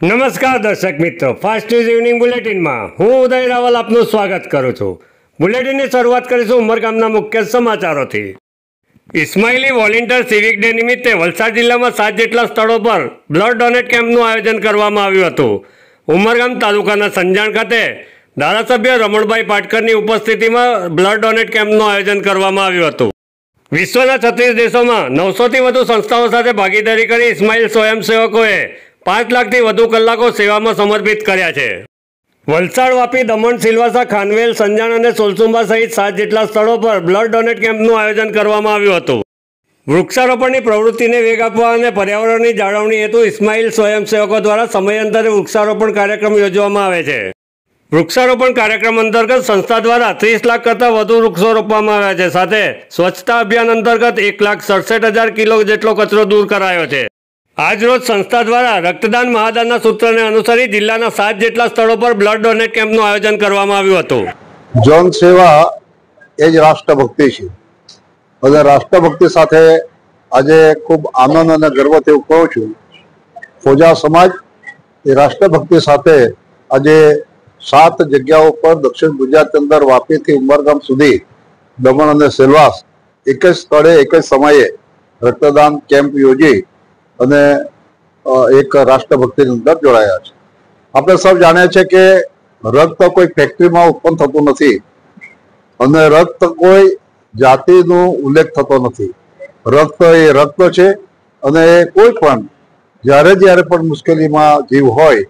નમસ્કાર દર્શક મિત્રો, ફાસ્ટ ન્યૂઝ ઇવનિંગ બુલેટિનમાં હું ઉદય રાવલ આપનું સ્વાગત કરું છું। બુલેટિનની શરૂઆત કરીશું ઉમરગામના મુખ્ય સમાચારોથી। ઇસ્માઇલી વોલેન્ટિયર સિવિક ડે નિમિત્તે વલસાડ જિલ્લામાં 7 જેટલા સ્થળો પર બ્લડ ડોનેટ કેમ્પનું આયોજન કરવામાં આવ્યું હતું। ઉમરગામ તાલુકાના સંજાણ ખાતે ધારાસભ્ય રમણભાઈ પાટકરની ઉપસ્થિતિમાં બ્લડ ડોનેટ કેમ્પનું આયોજન કરવામાં આવ્યું હતું। વિશ્વના 36 દેશોમાં 900થી વધુ સંસ્થાઓ સાથે ભાગીદારી કરી ઇસ્માઇલ સ્વયંસેવકોએ 5 લાખથી વધુ કલાકો સેવામાં સમર્પિત કર્યા છે। વલસાડ, વાપી, દમણ, સિલવાસા, ખાનવેલ, સંજાણ અને સોલસુંબા સહિત 7 જેટલા સ્થળો પર બ્લડ ડોનેટ કેમ્પનું આયોજન કરવામાં આવ્યું હતું। વૃક્ષારોપણની પ્રવૃત્તિને વેગ આપવા અને પર્યાવરણની જાળવણી હેતુ ઇસ્માઇલ સ્વયંસેવકો દ્વારા સમયાંતરે વૃક્ષારોપણ કાર્યક્રમ યોજવામાં આવે છે। વૃક્ષારોપણ કાર્યક્રમ અંતર્ગત સંસ્થા દ્વારા 30 લાખ કરતાં વધુ વૃક્ષો રોપવામાં આવ્યા છે। સાથે સ્વચ્છતા અભિયાન અંતર્ગત 1,67,000 કિલો જેટલો કચરો દૂર કરાયો છે। આજરોજ સંસ્થા દ્વારા રક્તદાન મહાદાનના સૂત્રને અનુસરી જિલ્લાના 7 જેટલા સ્થળો પર બ્લડ ડોનેટ કેમ્પનું આયોજન કરવામાં આવ્યું હતું। જન સેવા એ જ રાષ્ટ્રભક્તિ છે અને રાષ્ટ્રભક્તિ સાથે આજે ખૂબ આનંદ અને ગર્વથી હું કહું છું, ખોજા સમાજ એ રાષ્ટ્રભક્તિ સાથે આજે 7 જગ્યાઓ પર દક્ષિણ ગુજરાતની અંદર વાપીથી ઉમરગામ સુધી, દમણ અને સેલવાસ એક જ સ્થળે એક જ સમયે રક્તદાન કેમ્પ યોજી અને એક રાષ્ટ્રભક્તિની અંદર જોડાયા છે। આપણે સૌ જાણીએ છીએ કે રક્ત કોઈ ફેક્ટરીમાં ઉત્પન્ન થતું નથી અને રક્ત કોઈ જાતિનો ઉલ્લેખ થતો નથી। રક્ત એ રક્ત છે અને કોઈ પણ જ્યારે પણ મુશ્કેલીમાં જીવ હોય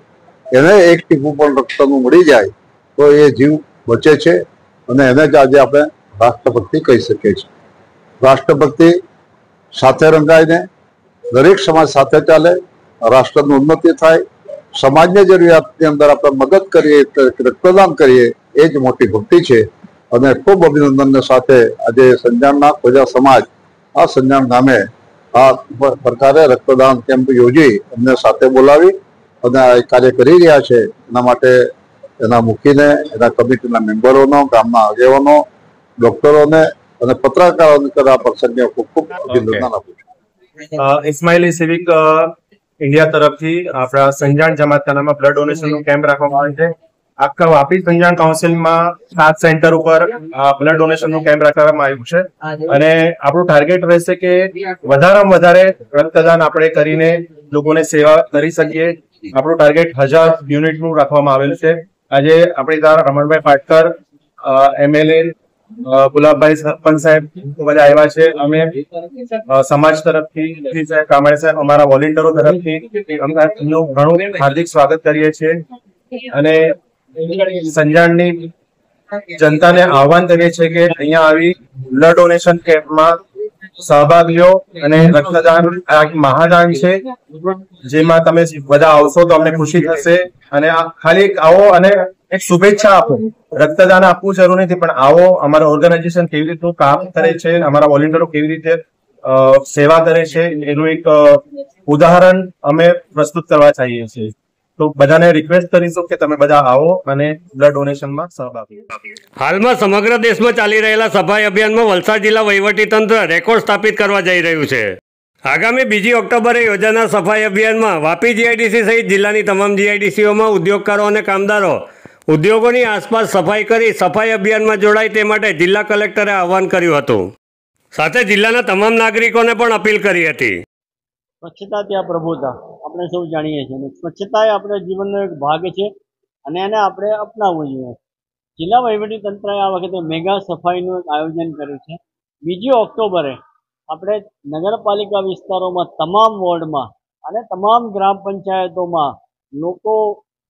એને એક ટીપું પણ રક્તનું મળી જાય તો એ જીવ બચે છે અને એને જ આજે આપણે રાષ્ટ્રભક્તિ કહી શકીએ છીએ। રાષ્ટ્રભક્તિ સાથે રંગાઈને દરેક સમાજ સાથે ચાલે, રાષ્ટ્રની ઉન્નતિ થાય, સમાજની જરૂરિયાતની અંદર આપણે મદદ કરીએ, રક્તદાન કરીએ, એ જ મોટી ભક્તિ છે। અને ખૂબ અભિનંદનને સાથે આજે સંજાણના ખોજા સમાજ આ સંજાણ ગામે આ પ્રકારે રક્તદાન કેમ્પ યોજી અમને સાથે બોલાવી અને આ કાર્ય કરી રહ્યા છે। એના માટે એના મુખીને, એના કમિટીના મેમ્બરોનો, ગામના આગેવાનો, ડોક્ટરોને અને પત્રકારોને આ પ્રસંગે ખૂબ ખૂબ અભિનંદન આપું છું। ઇસ્માઇલી સિવિક ઇન્ડિયા તરફથી આપણા સંજાણ જમાતખાનામાં બ્લડ ડોનેશનનો કેમ્પ રાખવામાં આવે છે। આખા વાપી સંજાણ કાઉન્સિલમાં 7 સેન્ટર ઉપર બ્લડ ડોનેશનનો કેમ્પ રાખવામાં આવ્યું છે અને આપણું ટાર્ગેટ રહેશે કે વધારેમાં વધારે રક્તદાન આપણે કરીને લોકોને સેવા કરી શકીએ। આપણું ટાર્ગેટ 1000 યુનિટનું રાખવામાં આવેલું છે। આજે આપણી ત્યાં રમણભાઈ પાટકર, MLA ગુલાબભાઈ સરપંચ સાહેબ બધા આવ્યા છે। અમે સમાજ તરફથી કામળે સાહેબ, અમારા વોલેન્ટિયરો તરફથી એમનું ઘણું હાર્દિક સ્વાગત કરીએ છીએ અને સંજાણની જનતાને આહવાન કરીએ છીએ કે અહીંયા આવી બ્લડ ડોનેશન કેમ્પમાં સહભાગ લો અને રક્તદાન આ મહાદાન છે જેમાં તમે બધા આવશો તો અમને ખુશી થશે અને ખાલી આવો અને એક શુભેચ્છા આપો। રક્તદાન આપવું જરૂર નથી પણ આવો, અમારા ઓર્ગેનાઇઝેશન કેવી રીતનું કામ કરે છે, અમારા વોલેન્ટિયરો કેવી રીતે સેવા કરે છે એનું એક ઉદાહરણ અમે પ્રસ્તુત કરવા ચાહીએ છીએ। તો બધાને રિક્વેસ્ટ કરીશું કે તમે બધા આવો અને બ્લડ ડોનેશનમાં સહભાગી લો। હાલમાં સમગ્ર દેશમાં ચાલી રહેલા સફાઈ અભિયાનમાં વલસાડ જિલ્લા વહીવટીતંત્ર રેકોર્ડ સ્થાપિત કરવા જઈ રહ્યું છે। આગામી 2 ઓક્ટોબરે યોજાનાર સફાઈ અભિયાનમાં વાપી જીઆઈડીસી સહિત જિલ્લાની તમામ જીઆઈડીસીઓમાં ઉદ્યોગકારો અને કામદારો ઉદ્યોગોની આસપાસ સફાઈ કરી સફાઈ અભિયાનમાં જોડાય તે માટે જિલ્લા કલેક્ટરે આહવાન કર્યું હતું। સાથે જિલ્લાના તમામ નાગરિકોને પણ અપીલ કરી હતી। સ્વચ્છતા ત્યાં પ્રભુતા આપણે સૌ જાણીએ છીએ અને સ્વચ્છતા એ આપણા જીવનનો એક ભાગ છે અને એને આપણે અપનાવવું જોઈએ। જિલ્લા વહીવટી તંત્રએ આ વખતે મેગા સફાઈનું એક આયોજન કર્યું છે। 2 ઓક્ટોબરે આપણે નગરપાલિકા વિસ્તારોમાં તમામ વોર્ડમાં અને તમામ ગ્રામ પંચાયતોમાં લોકો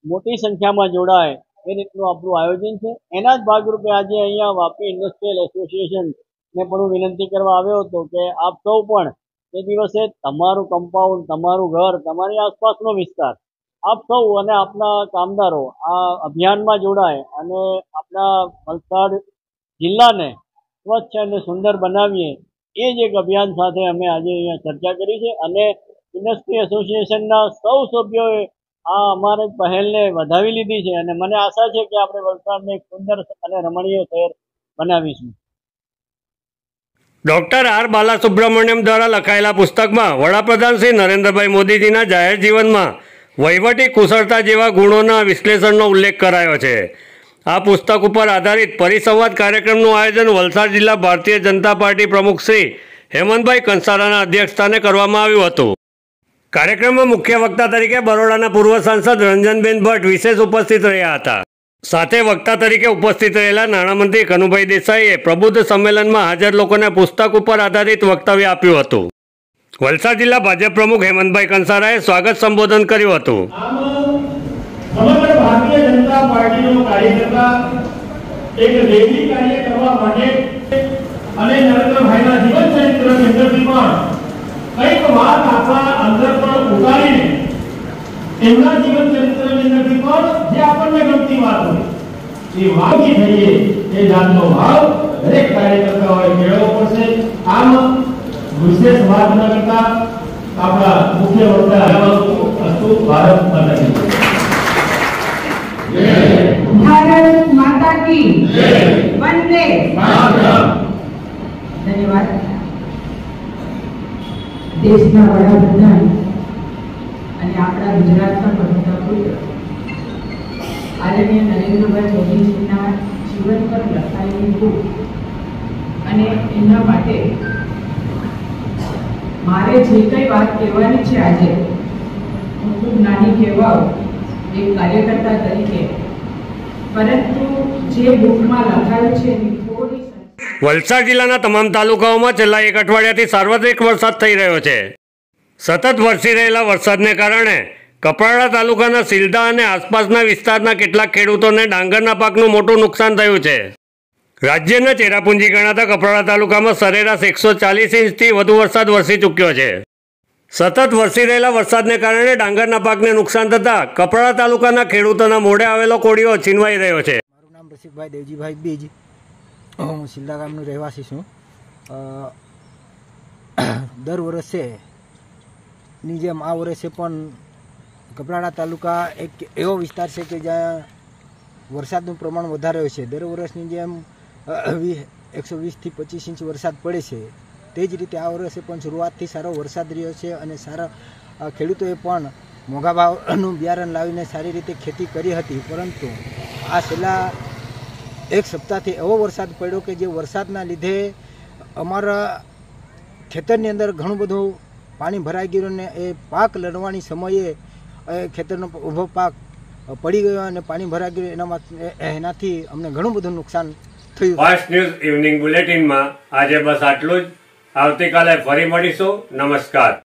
મોટી સંખ્યામાં જોડાય એ રીતનું આપણું આયોજન છે। એના જ ભાગરૂપે આજે અહીંયા વાપી ઇન્ડસ્ટ્રીયલ એસોસિએશનને પણ હું વિનંતી કરવા આવ્યો હતો કે આપ સૌ પણ તે દિવસે તમારું કમ્પાઉન્ડ, તમારું ઘર, તમારી આસપાસનો વિસ્તાર, આપ સૌ અને આપના કામદારો આ અભિયાનમાં જોડાય અને આપણા વલસાડ જિલ્લાને સ્વચ્છ અને સુંદર બનાવીએ એ જ એક અભિયાન સાથે અમે આજે અહીંયા ચર્ચા કરી છે અને ઇન્ડસ્ટ્રી એસોસિએશનના સૌ સભ્યોએ આ અમારી પહેલને વધાવી લીધી છે અને મને આશા છે કે આપણે વલસાડને એક સુંદર અને રમણીય શહેર બનાવીશું। ડોક્ટર આર બાલાસુબ્રમણ્યમ દ્વારા લખાયેલા પુસ્તકમાં વડાપ્રધાન શ્રી નરેન્દ્રભાઈ મોદીજીના જાહેર જીવનમાં વહીવટી કુશળતા જેવા ગુણોના વિશ્લેષણનો ઉલ્લેખ કરાયો છે. આ પુસ્તક ઉપર આધારિત પરિસંવાદ કાર્યક્રમનું આયોજન વલસાડ જિલ્લા ભારતીય જનતા પાર્ટી પ્રમુખ શ્રી હેમંતભાઈ કંસારાના અધ્યક્ષસ્થાને કરવામાં આવ્યું હતું. કાર્યક્રમમાં મુખ્ય વક્તા તરીકે બરોડાના પૂર્વ સાંસદ રંજનબેન ભટ્ટ વિશેષ ઉપસ્થિત રહ્યા હતા. સાથે વક્તા તરીકે ઉપસ્થિત રહેલા નાણામંત્રી કનુભાઈ દેસાઈએ પ્રબુદ્ધ સંમેલનમાં હાજર લોકોને પુસ્તક ઉપર આધારિત વક્તવ્ય આપ્યું હતું. વલસાડ જિલ્લા ભાજપ પ્રમુખ હેમંતભાઈ કંસારાએ સ્વાગત સંબોધન કર્યું હતું. સમગ્ર ભારતીય જનતા પાર્ટીનો કાર્યકર્તા એક રેલી કાર્ય કરવા માટે અને નરેન્દ્રભાઈના જીવન ચરિત્રની અંદરથી પણ કંઈક વાત આપણા અંદર પણ ઉતારીને એમના જીવન ચરિત્રની અંદરથી પણ જે આપણને ગમતી વાત હોય એ વાતથી થઈએ એ જાતનો ભાવ દરેક કાર્યકર્તાઓએ મેળવવો પડશે. આમ વિશેષ વાત ન કરતા આપણા મુખ્ય વક્તા અસ્તુ ભારત માતા કી भारत माता की वंदे मातरम. धन्यवाद. देशना वडाप्रधान અને આપણા ગુજરાતના પ્રમુખના પુત્ર આદરણીય નરેન્દ્રભાઈ મોદીજીના જીવન પર લખાયેલી બુક અને એના માટે મારે જે કંઈ વાત કહેવાની છે આજે હું ખૂબ નાની કહેવાઉં એક કાર્યકર્તા તરીકે, પરંતુ જે બુકમાં લખાયું છે એની થોડી. વલસાડ જિલ્લાના તમામ તાલુકાઓમાં છેલ્લા એક અઠવાડિયાથી સાર્વત્રિક વરસાદ થઈ રહ્યો છે. સતત વરસી રહેલા વરસાદને કારણે કપરાડા તાલુકાના સિલદા અને આસપાસના વિસ્તારના કેટલાક ખેડૂતોને ડાંગરના પાકનું મોટું નુકસાન થયું છે. રાજ્યના ચેરાપુંજી ગણાતા કપરાડા તાલુકામાં સરેરાશ 140 ઇંચથી વધુ વરસાદ વરસી ચૂક્યો છે. સતત વરસી રહેલા વરસાદને કારણે ડાંગરના પાકને નુકસાન થતાં કપરાડા તાલુકાના ખેડૂતોના મોઢે આવેલો કોળિયો છીનવાઈ રહ્યો છે. મારું નામ રસિકભાઈ દેવજીભાઈ બીજ, હું સિલ્લા ગામનો રહેવાસી છું. દર વર્ષે ની જેમ આ વર્ષે પણ કપરાડા તાલુકા એક એવો વિસ્તાર છે કે જ્યાં વરસાદનું પ્રમાણ વધારે હોય છે. દર વર્ષની જેમ 120થી 25 ઇંચ વરસાદ પડે છે. તે જ રીતે આ વર્ષે પણ શરૂઆતથી સારો વરસાદ રહ્યો છે અને સારા ખેડૂતોએ પણ મોંઘા ભાવનું બિયારણ લાવીને સારી રીતે ખેતી કરી હતી. પરંતુ આ છેલ્લા એક સપ્તાહથી એવો વરસાદ પડ્યો કે જે વરસાદના લીધે અમારા ખેતરની અંદર ઘણું બધું પાણી ભરાઈ ગયું અને એ પાક લણવાની સમયે ખેતરનો ઊભો પાક પડી ગયો અને પાણી ભરાઈ ગયું. એનાથી અમને ઘણું બધું નુકસાન થયું. ફાસ્ટ ન્યૂઝ ઇવનિંગ બુલેટિનમાં આજે બસ આટલું જ. આવતીકાલે ફરી મળીશું. નમસ્કાર.